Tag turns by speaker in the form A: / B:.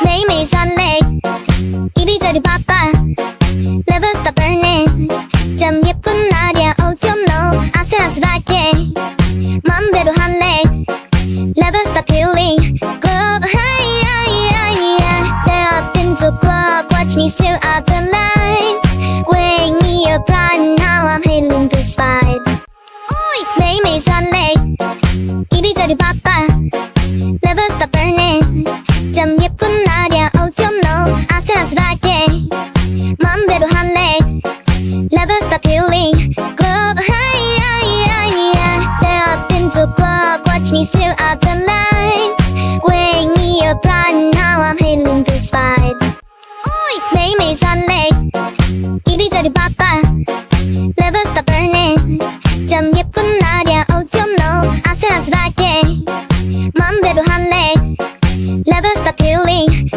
A: 매일매일 설레 이리저리 바빠 Never stop burning 참 예쁜 날이야 Oh don't know 아슬아슬할게 맘대로 할래 Never stop feeling Go high They're up into club Watch me still out the night Wake me up right now I'm hailing the spot 매일매일 설레 이리저리 바빠 Never stop burning 참 예쁜 날이야 Oh don't know 아슬아슬할게 맘대로 할래 Never stop feeling Go high They're up into club Watch me still out the night Wake me up right now I'm hailing the spot 매일매일 설레 이리저리 바빠 Never stop burning 참 예쁜 날이야 Oh don't know 아슬아슬할게 맘대로 할래 Never stop feeling